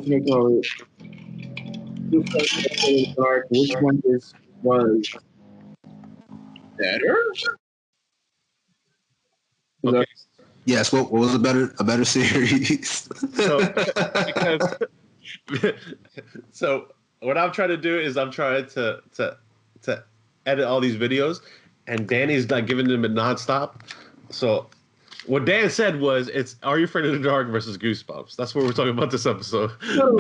to make dark. Which one was better? Okay. Yes. What was a better series? So what I'm trying to do is I'm trying to edit all these videos, and Danny's not giving them a nonstop. So what Dan said was, it's Are You Afraid of the Dark versus Goosebumps. That's what we're talking about this episode. Bro,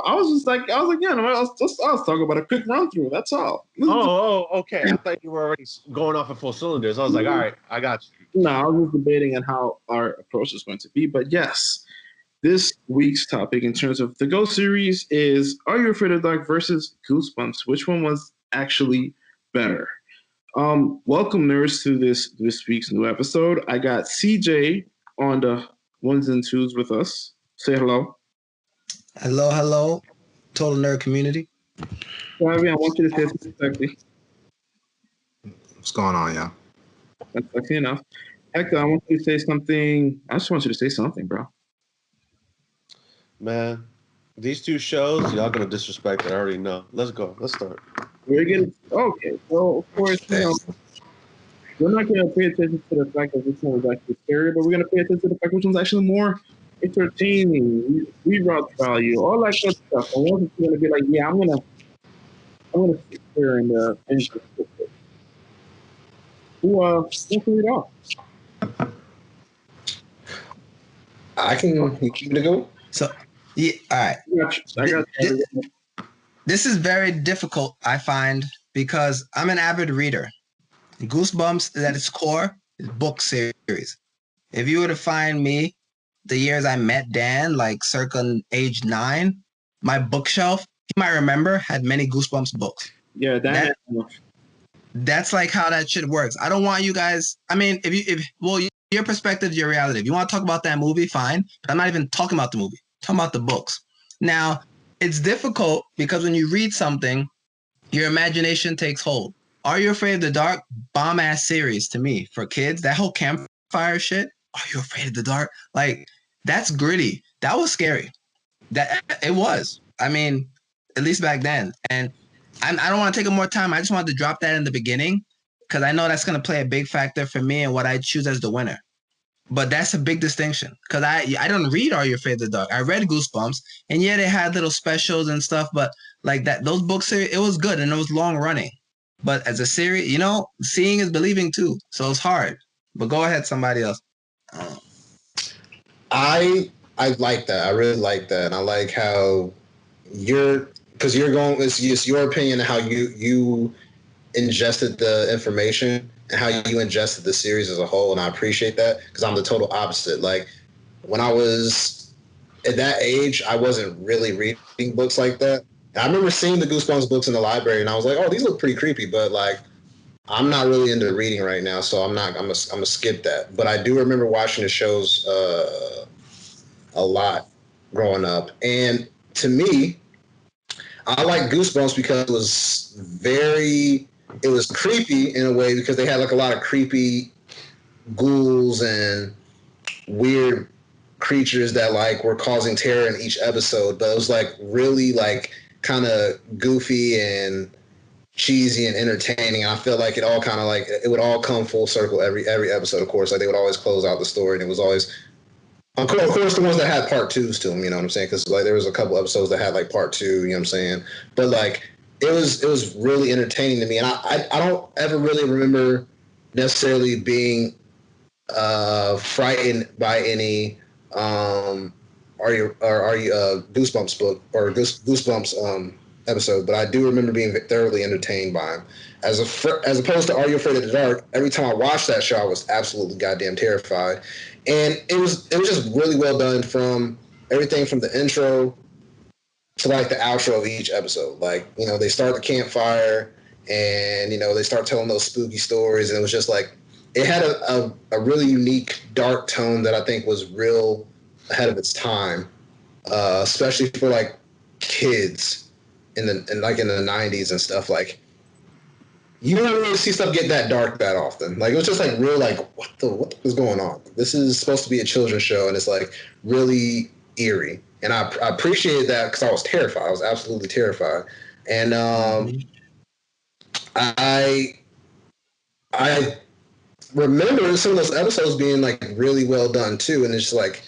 I was like, yeah, no, I was talking about a quick run through. That's all. Okay. I thought you were already going off at full cylinders. I was like, all right, I got you. No, I was just debating on how our approach is going to be. But yes, this week's topic in terms of the Go series is Are You Afraid of the Dark versus Goosebumps? Which one was actually better? Welcome, nerds, to this week's new episode. I got CJ on the ones and twos with us. Say hello. Hello, total nerd community. Bobby, I want you to say something sexy. What's going on, y'all? That's sexy enough. Hector, I want you to say something. I just want you to say something, bro. Man, these two shows, y'all gonna disrespect it. I already know. Let's go. Let's start. We're getting okay. So of course, we're not gonna pay attention to the fact that which one was actually scary, but we're gonna pay attention to the fact which one's actually more entertaining, rewatch value, all that good stuff. And one's gonna be like, yeah, I'm gonna sit here and interest it. Who can read off? I can keep it to go. So, yeah, all right. I got you. This is very difficult, I find, because I'm an avid reader. Goosebumps, at its core, is book series. If you were to find me the years I met Dan, like circa age 9, my bookshelf, you might remember, had many Goosebumps books. Yeah, that's like how that shit works. I don't want you guys. I mean, if your perspective is your reality. If you want to talk about that movie, fine. But I'm not even talking about the movie. I'm talking about the books. Now, it's difficult because when you read something, your imagination takes hold. Are You Afraid of the Dark? Bomb ass series to me for kids. That whole campfire shit. Are You Afraid of the Dark? Like, that's gritty. That was scary. That it was. I mean, at least back then. And I don't want to take up more time. I just wanted to drop that in the beginning because I know that's going to play a big factor for me and what I choose as the winner. But that's a big distinction because I don't read Are You Afraid of the Dark. I read Goosebumps, and yeah, they had little specials and stuff, but like that, those books, it was good and it was long running. But as a series, seeing is believing too, so it's hard. But go ahead, somebody else. I like that. I really like that, and I like how because you're going. It's just your opinion of how you ingested the information and how you ingested the series as a whole, and I appreciate that because I'm the total opposite. Like when I was at that age, I wasn't really reading books like that. And I remember seeing the Goosebumps books in the library, and I was like, "Oh, these look pretty creepy," but like I'm not really into reading right now, so I'm gonna skip that. But I do remember watching the shows a lot growing up, and to me, I like Goosebumps because it was creepy in a way because they had like a lot of creepy ghouls and weird creatures that like were causing terror in each episode, but it was like really like kind of goofy and cheesy and entertaining. I feel like it all kind of like it would all come full circle every episode. Of course, like they would always close out the story, and it was always. Of course, the ones that had part twos to them, you know what I'm saying? Because like there was a couple episodes that had like part two, you know what I'm saying? But like it was really entertaining to me, and I don't ever really remember necessarily being frightened by any are you Goosebumps book or Goosebumps episode, but I do remember being thoroughly entertained by him. As opposed to Are You Afraid of the Dark? Every time I watched that show, I was absolutely goddamn terrified, and it was just really well done from everything from the intro to like the outro of each episode. Like they start the campfire, and they start telling those spooky stories, and it was just like it had a really unique dark tone that I think was real ahead of its time, especially for like kids in the 90s and stuff. Like you don't really see stuff get that dark that often. Like it was just like real like what is going on? This is supposed to be a children's show, and it's like really eerie. and I appreciated that because I was terrified. I was absolutely terrified, and I remember some of those episodes being like really well done too, and it's just like,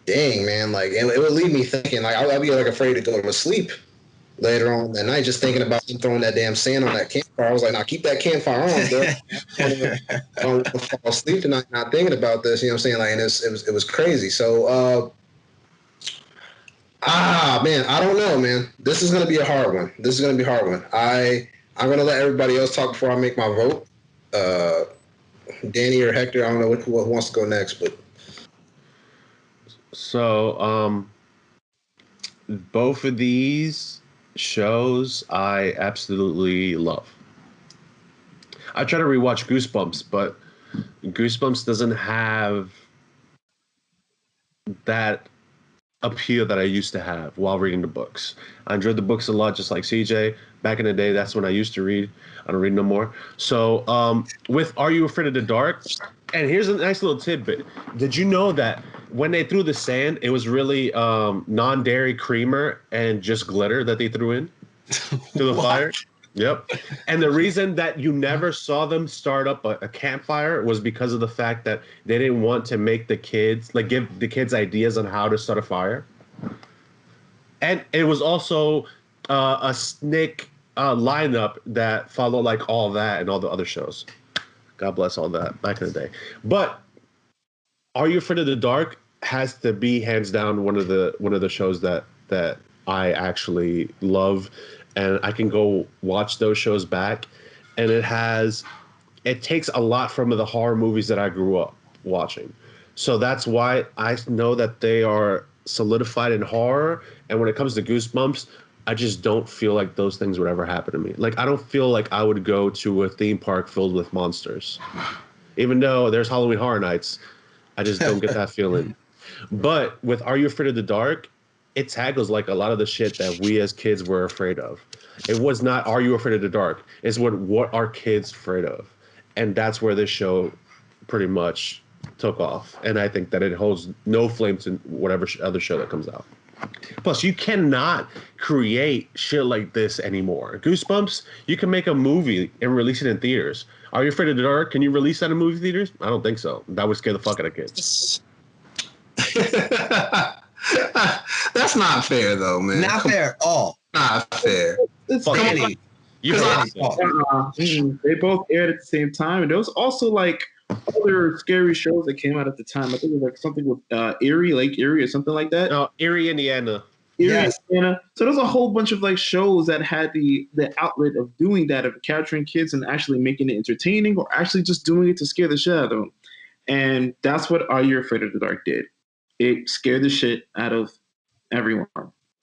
dang man, like it would leave me thinking like I'd be like afraid to go to sleep later on that night just thinking about them throwing that damn sand on that campfire. I was like, now keep that campfire on, bro. I don't want to fall asleep tonight not thinking about this. You know what I'm saying? Like, and it was crazy. So, man, I don't know, man. This is gonna be a hard one. I'm gonna let everybody else talk before I make my vote. Danny or Hector, I don't know who wants to go next, but So, both of these shows I absolutely love. I try to rewatch Goosebumps, but Goosebumps doesn't have that appeal that I used to have while reading the books. I enjoyed the books a lot, just like CJ. Back in the day, that's when I used to read. I don't read no more. So, with Are You Afraid of the Dark? And here's a nice little tidbit. Did you know that when they threw the sand, it was really non-dairy creamer and just glitter that they threw in to the fire? Yep. And the reason that you never saw them start up a campfire was because of the fact that they didn't want to make the kids, like give the kids ideas on how to start a fire. And it was also a snake lineup that followed like all that and all the other shows. God bless all that back in the day. But Are You Afraid of the Dark has to be hands down one of the shows that I actually love, and I can go watch those shows back, and it takes a lot from the horror movies that I grew up watching. So that's why I know that they are solidified in horror, and when it comes to Goosebumps, I just don't feel like those things would ever happen to me. Like I don't feel like I would go to a theme park filled with monsters. Even though there's Halloween Horror Nights, I just don't get that feeling. But with Are You Afraid of the Dark, it tackles like a lot of the shit that we as kids were afraid of. It was not Are You Afraid of the Dark? It's what are kids afraid of? And that's where this show pretty much took off. And I think that it holds no flame to whatever other show that comes out. Plus, you cannot create shit like this anymore. Goosebumps, you can make a movie and release it in theaters. Are You Afraid of the Dark? Can you release that in movie theaters? I don't think so. That would scare the fuck out of kids. that's not fair though, man. Not fair at all. Not fair. It's Fuck Danny. You Danny. they both aired at the same time, and there was also like other scary shows that came out at the time. I think it was like something with Lake Erie, or something like that. No, Erie, Indiana. Erie, Yes. Indiana. So there's a whole bunch of like shows that had the outlet of doing that, of capturing kids and actually making it entertaining, or actually just doing it to scare the shit out of them. And that's what Are You Afraid of the Dark did. It scared the shit out of everyone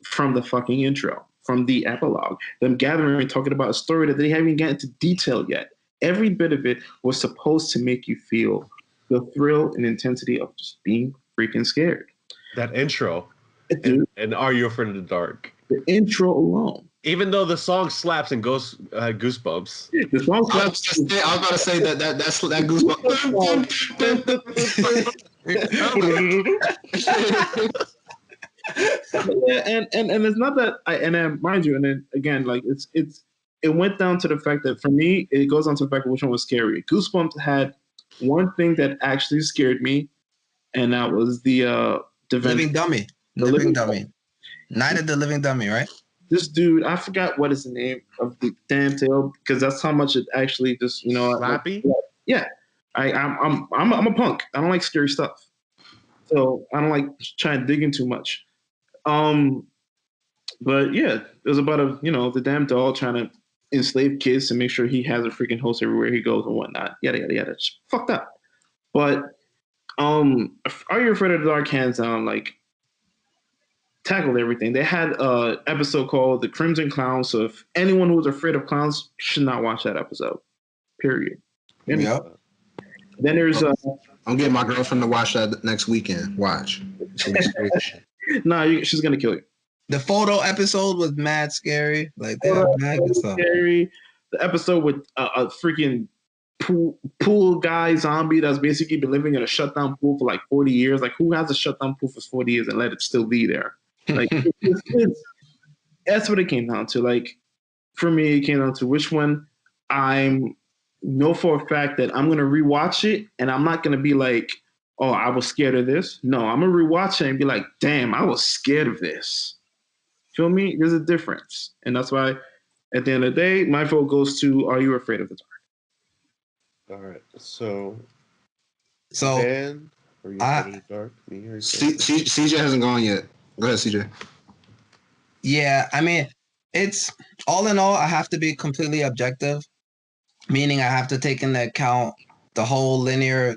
from the fucking intro, from the epilogue, them gathering and talking about a story that they haven't even gotten into detail yet. Every bit of it was supposed to make you feel the thrill and intensity of just being freaking scared. That intro. Dude, And Are You Afraid of the Dark? the intro alone. Even though the song slaps and goes Goosebumps. The song I was about to say that goosebumps. Yeah, and it's not that mind you, and then again, like it went down to the fact that for me, it goes down to the fact of which one was scary. Goosebumps had one thing that actually scared me, and that was the Living Dummy. Living Dummy. Night of the Living Dummy, right? This dude, I forgot what is the name of the damn tale, because that's how much it actually just Slappy? Yeah, I'm a punk. I don't like scary stuff, so I don't like trying to dig in too much. But yeah, it was about the damn doll trying to enslave kids to make sure he has a freaking host everywhere he goes and whatnot. Yada yada yada. It's fucked up. But Are You Afraid of the Dark hands down like tackled everything. They had an episode called The Crimson Clown. So if anyone who was afraid of clowns should not watch that episode. Period. Yep. Then there's I'm getting my girlfriend to watch that next weekend. Watch. she's gonna kill you. The photo episode was mad scary. Like they have mad good stuff. Scary. The episode with a freaking pool guy zombie that's basically been living in a shutdown pool for like 40 years. Like who has a shutdown pool for 40 years and let it still be there? Like that's what it came down to. Like for me, it came down to which one I'm know for a fact that I'm gonna rewatch it, and I'm not gonna be like, oh, I was scared of this. No, I'm gonna rewatch it and be like, damn, I was scared of this. Feel me? There's a difference, and that's why at the end of the day, my vote goes to Are You Afraid of the Dark? All right. So, So Dan, are you I afraid of the dark? Me, are you afraid of the CJ hasn't gone yet. Go ahead, CJ. yeah, I mean, it's all in all, I have to be completely objective, meaning I have to take into account the whole linear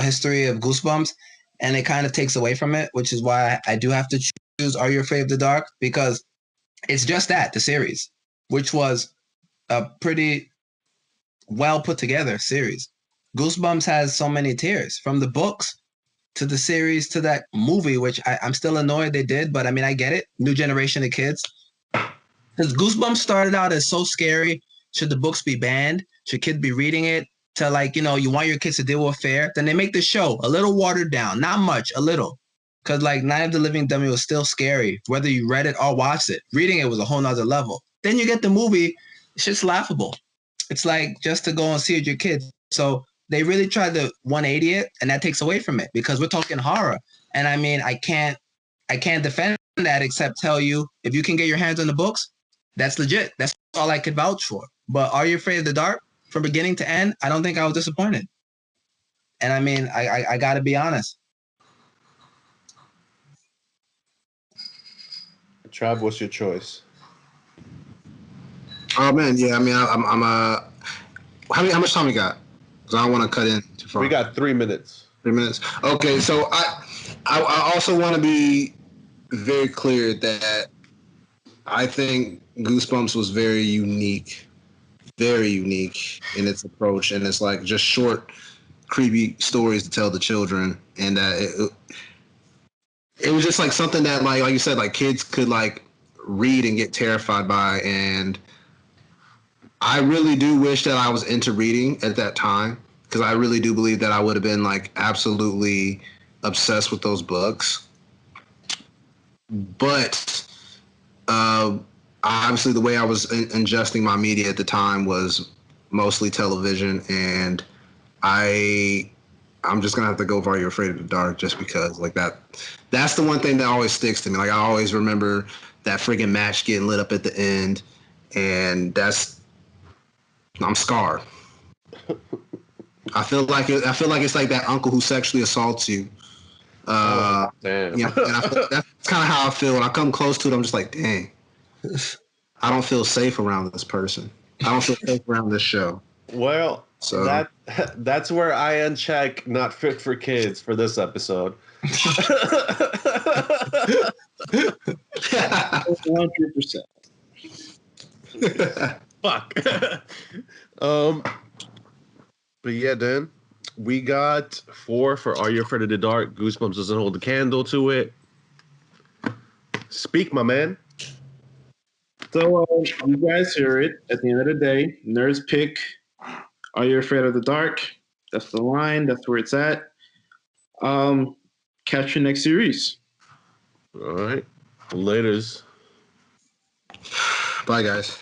history of Goosebumps, and it kind of takes away from it, which is why I do have to choose Are You Afraid of the Dark? Because it's just that, the series, which was a pretty well put together series. Goosebumps has so many tiers from the books to the series to that movie, which I'm still annoyed they did, but I mean, I get it. New generation of kids. Because Goosebumps started out as so scary. Should the books be banned? Should kids be reading it? To like, you want your kids to deal with fear. Then they make the show a little watered down, not much, a little. Because like Night of the Living Dummy was still scary, whether you read it or watched it. Reading it was a whole nother level. Then you get the movie, it's just laughable. It's like just to go and see it with your kids. So they really tried to 180 it, and that takes away from it because we're talking horror. And I mean, I can't defend that except tell you if you can get your hands on the books, that's legit. That's all I could vouch for. But Are You Afraid of the Dark? From beginning to end, I don't think I was disappointed. And I mean, I got to be honest. Trav, what's your choice? Oh man, yeah. I mean, I'm how much time we got? Because I don't want to cut in too far. We got 3 minutes. 3 minutes. Okay, so I also want to be very clear that I think Goosebumps was very unique in its approach, and it's like just short, creepy stories to tell the children, and it was just like something that like you said, like kids could like read and get terrified by, and I really do wish that I was into reading at that time because I really do believe that I would have been like absolutely obsessed with those books. But obviously, the way I was ingesting my media at the time was mostly television, and I'm just gonna have to go for Are You Afraid of the Dark just because like that. That's the one thing that always sticks to me. Like I always remember that freaking match getting lit up at the end, and I'm scarred. I feel like it's like that uncle who sexually assaults you. Damn. Yeah, and that's kind of how I feel when I come close to it. I'm just like, dang, I don't feel safe around this person. I don't feel safe around this show. Well, So that's where I uncheck not fit for kids for this episode. 100%. Fuck. But yeah, Dan, we got 4 for Are You Afraid of the Dark? Goosebumps doesn't hold a candle to it. Speak, my man. So you guys hear it. At the end of the day, nerds pick Are You Afraid of the Dark? That's the line. That's where it's at. Catch you next series. All right. Laters. bye, guys.